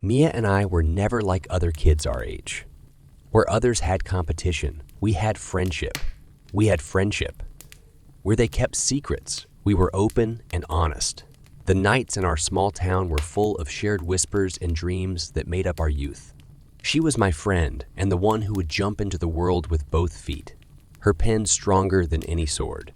Mia and I were never like other kids our age. Where others had competition, we had friendship. We had friendship. Where they kept secrets, we were open and honest. The nights in our small town were full of shared whispers and dreams that made up our youth. She was my friend and the one who would jump into the world with both feet, her pen stronger than any sword.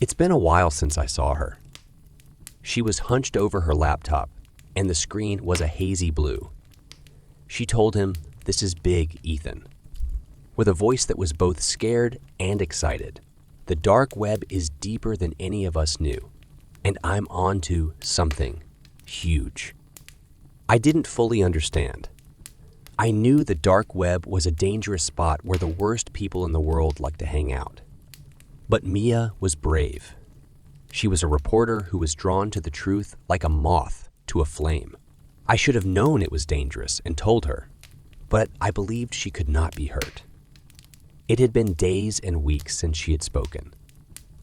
It's been a while since I saw her. She was hunched over her laptop, and the screen was a hazy blue. She told him, "This is big, Ethan," with a voice that was both scared and excited. "The dark web is deeper than any of us knew, and I'm on to something huge." I didn't fully understand. I knew the dark web was a dangerous spot where the worst people in the world like to hang out. But Mia was brave. She was a reporter who was drawn to the truth like a moth to a flame. I should have known it was dangerous and told her, but I believed she could not be hurt. It had been days and weeks since she had spoken.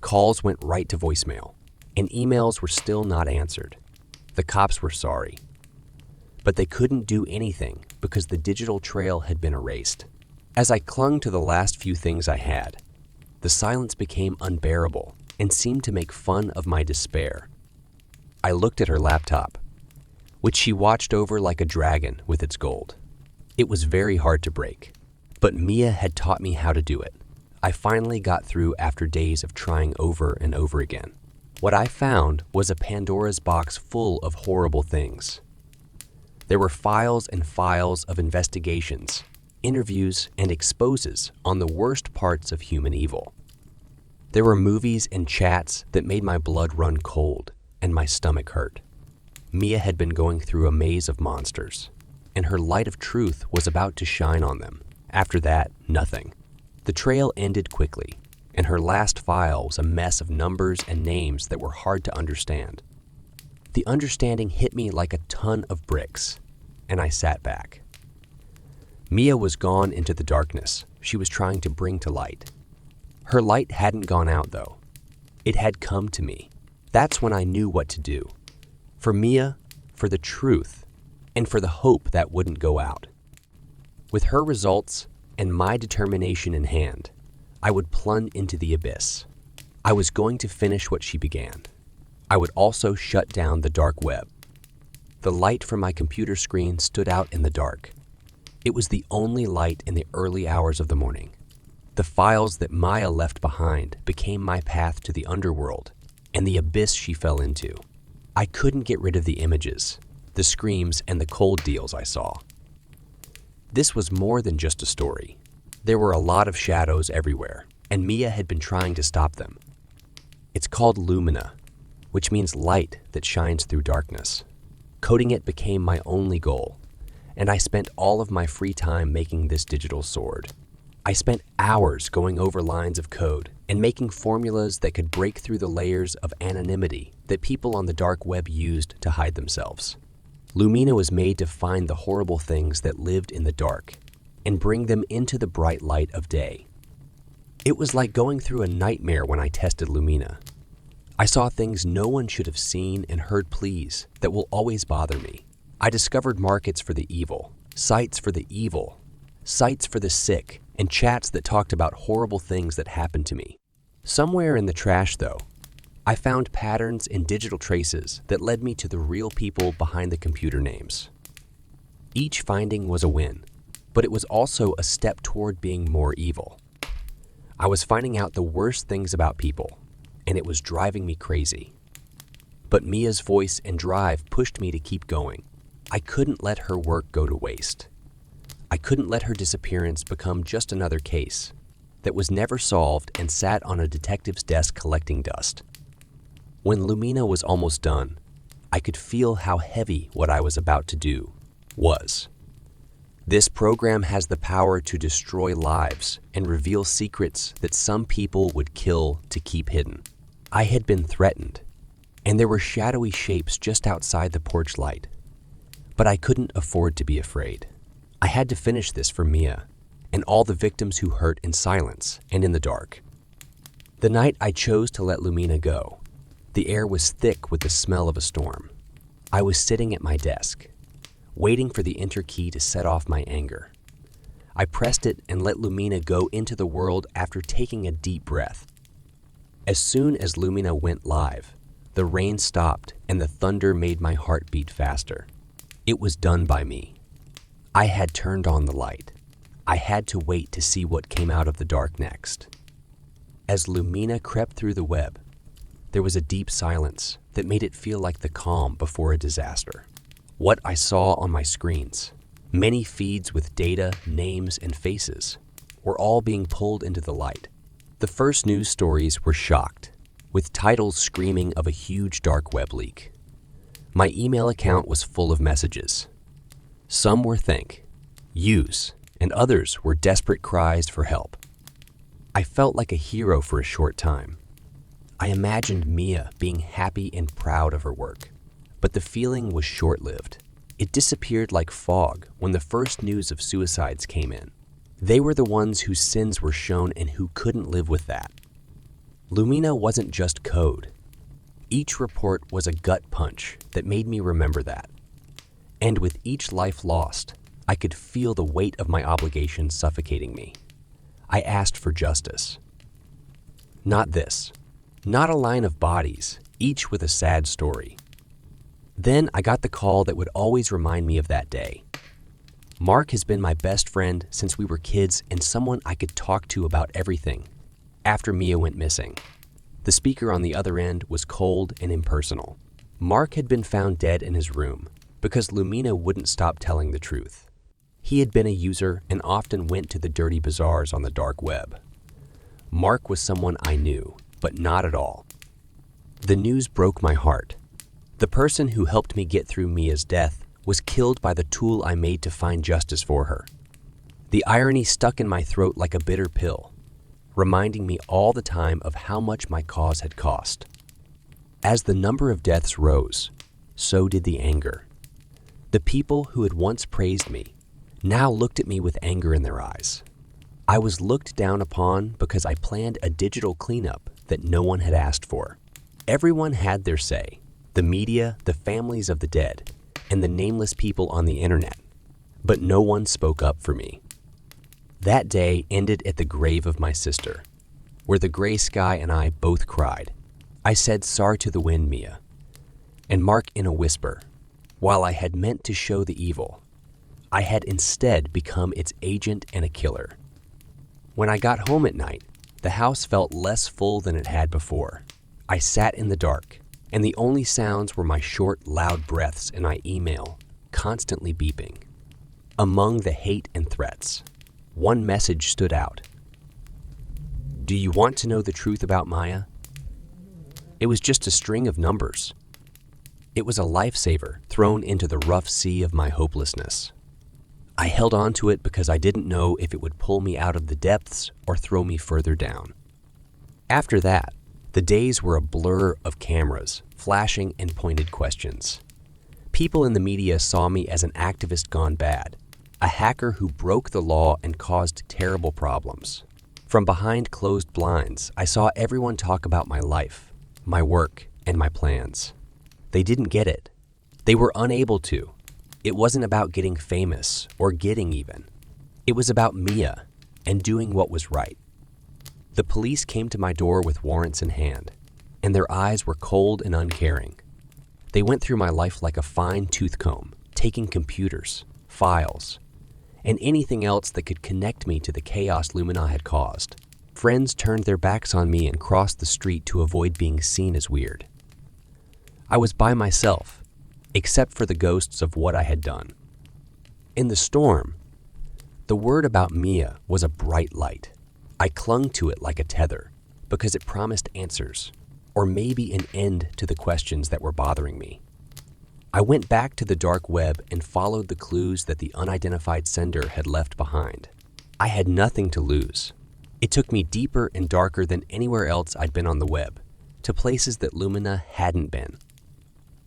Calls went right to voicemail, and emails were still not answered. The cops were sorry. But they couldn't do anything because the digital trail had been erased. As I clung to the last few things I had, the silence became unbearable and seemed to make fun of my despair. I looked at her laptop, which she watched over like a dragon with its gold. It was very hard to break, but Mia had taught me how to do it. I finally got through after days of trying over and over again. What I found was a Pandora's box full of horrible things. There were files and files of investigations, interviews, and exposes on the worst parts of human evil. There were movies and chats that made my blood run cold and my stomach hurt. Mia had been going through a maze of monsters, and her light of truth was about to shine on them. After that, nothing. The trail ended quickly, and her last file was a mess of numbers and names that were hard to understand. The understanding hit me like a ton of bricks, and I sat back. Mia was gone into the darkness she was trying to bring to light. Her light hadn't gone out, though. It had come to me. That's when I knew what to do. For Mia, for the truth, and for the hope that wouldn't go out. With her results and my determination in hand, I would plunge into the abyss. I was going to finish what she began. I would also shut down the dark web. The light from my computer screen stood out in the dark. It was the only light in the early hours of the morning. The files that Maya left behind became my path to the underworld and the abyss she fell into. I couldn't get rid of the images, the screams, and the cold deals I saw. This was more than just a story. There were a lot of shadows everywhere, and Mia had been trying to stop them. It's called Lumina, which means light that shines through darkness. Coding it became my only goal, and I spent all of my free time making this digital sword. I spent hours going over lines of code and making formulas that could break through the layers of anonymity that people on the dark web used to hide themselves. Lumina was made to find the horrible things that lived in the dark and bring them into the bright light of day. It was like going through a nightmare when I tested Lumina. I saw things no one should have seen and heard pleas that will always bother me. I discovered markets for the evil, sites for the evil, sites for the sick, and chats that talked about horrible things that happened to me. Somewhere in the trash, though, I found patterns in digital traces that led me to the real people behind the computer names. Each finding was a win, but it was also a step toward being more evil. I was finding out the worst things about people, and it was driving me crazy. But Mia's voice and drive pushed me to keep going. I couldn't let her work go to waste. I couldn't let her disappearance become just another case that was never solved and sat on a detective's desk collecting dust. When Lumina was almost done, I could feel how heavy what I was about to do was. This program has the power to destroy lives and reveal secrets that some people would kill to keep hidden. I had been threatened, and there were shadowy shapes just outside the porch light. But I couldn't afford to be afraid. I had to finish this for Mia and all the victims who hurt in silence and in the dark. The night I chose to let Lumina go, the air was thick with the smell of a storm. I was sitting at my desk, waiting for the enter key to set off my anger. I pressed it and let Lumina go into the world after taking a deep breath. As soon as Lumina went live, the rain stopped and the thunder made my heart beat faster. It was done by me. I had turned on the light. I had to wait to see what came out of the dark next. As Lumina crept through the web, there was a deep silence that made it feel like the calm before a disaster. What I saw on my screens, many feeds with data, names, and faces, were all being pulled into the light. The first news stories were shocked, with titles screaming of a huge dark web leak. My email account was full of messages. Some were thank, use, and others were desperate cries for help. I felt like a hero for a short time. I imagined Mia being happy and proud of her work, but the feeling was short-lived. It disappeared like fog when the first news of suicides came in. They were the ones whose sins were shown and who couldn't live with that. Lumina wasn't just code. Each report was a gut punch that made me remember that. And with each life lost, I could feel the weight of my obligation suffocating me. I asked for justice. Not this. Not a line of bodies, each with a sad story. Then I got the call that would always remind me of that day. Mark has been my best friend since we were kids and someone I could talk to about everything after Mia went missing. The speaker on the other end was cold and impersonal. Mark had been found dead in his room because Lumina wouldn't stop telling the truth. He had been a user and often went to the dirty bazaars on the dark web. Mark was someone I knew, but not at all. The news broke my heart. The person who helped me get through Mia's death was killed by the tool I made to find justice for her. The irony stuck in my throat like a bitter pill, reminding me all the time of how much my cause had cost. As the number of deaths rose, so did the anger. The people who had once praised me now looked at me with anger in their eyes. I was looked down upon because I planned a digital cleanup that no one had asked for. Everyone had their say, the media, the families of the dead, and the nameless people on the internet, but no one spoke up for me. That day ended at the grave of my sister, where the gray sky and I both cried. I said sorry to the wind, Mia, and Mark in a whisper. While I had meant to show the evil, I had instead become its agent and a killer. When I got home at night, the house felt less full than it had before. I sat in the dark, and the only sounds were my short, loud breaths in my email, constantly beeping. Among the hate and threats, one message stood out. Do you want to know the truth about Maya? It was just a string of numbers. It was a lifesaver thrown into the rough sea of my hopelessness. I held on to it because I didn't know if it would pull me out of the depths or throw me further down. After that, the days were a blur of cameras, flashing and pointed questions. People in the media saw me as an activist gone bad, a hacker who broke the law and caused terrible problems. From behind closed blinds, I saw everyone talk about my life, my work, and my plans. They didn't get it. They were unable to. It wasn't about getting famous or getting even. It was about Mia and doing what was right. The police came to my door with warrants in hand, and their eyes were cold and uncaring. They went through my life like a fine tooth comb, taking computers, files, and anything else that could connect me to the chaos Lumina had caused. Friends turned their backs on me and crossed the street to avoid being seen as weird. I was by myself, except for the ghosts of what I had done. In the storm, the word about Mia was a bright light. I clung to it like a tether because it promised answers, or maybe an end to the questions that were bothering me. I went back to the dark web and followed the clues that the unidentified sender had left behind. I had nothing to lose. It took me deeper and darker than anywhere else I'd been on the web, to places that Lumina hadn't been.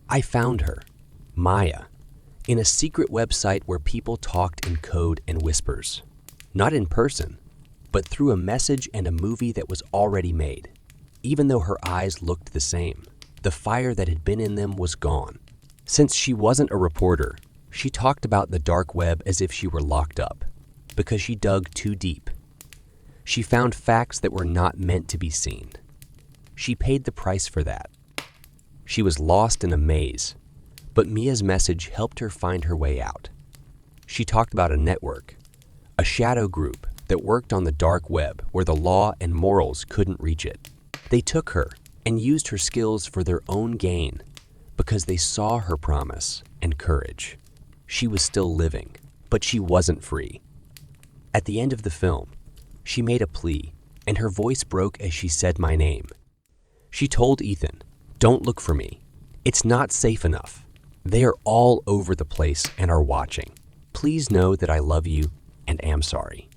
I found her, Maya, in a secret website where people talked in code and whispers. Not in person, but through a message and a movie that was already made. Even though her eyes looked the same, the fire that had been in them was gone. Since she wasn't a reporter, She talked about the dark web as if she were locked up, because she dug too deep. She found facts that were not meant to be seen. She paid the price for that. She was lost in a maze, but Mia's message helped her find her way out. She talked about a network, a shadow group that worked on the dark web where the law and morals couldn't reach it. They took her and used her skills for their own gain because they saw her promise and courage. She was still living, but she wasn't free. At the end of the film, she made a plea, and her voice broke as she said my name. She told Ethan, "Don't look for me. It's not safe enough. They are all over the place and are watching. Please know that I love you and am sorry."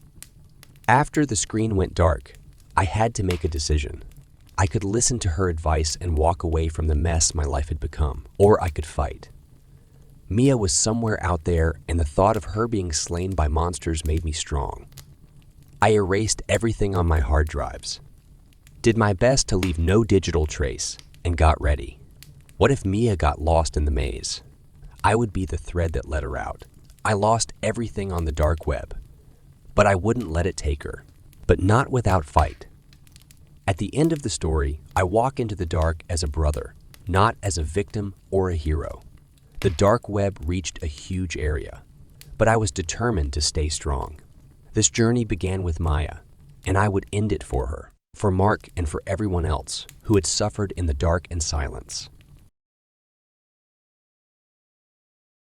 After the screen went dark, I had to make a decision. I could listen to her advice and walk away from the mess my life had become, or I could fight. Mia was somewhere out there, and the thought of her being slain by monsters made me strong. I erased everything on my hard drives, did my best to leave no digital trace, and got ready. What if Mia got lost in the maze? I would be the thread that led her out. I lost everything on the dark web, but I wouldn't let it take her. But not without fight. At the end of the story, I walk into the dark as a brother, not as a victim or a hero. The dark web reached a huge area, but I was determined to stay strong. This journey began with Maya, and I would end it for her, for Mark, and for everyone else who had suffered in the dark and silence.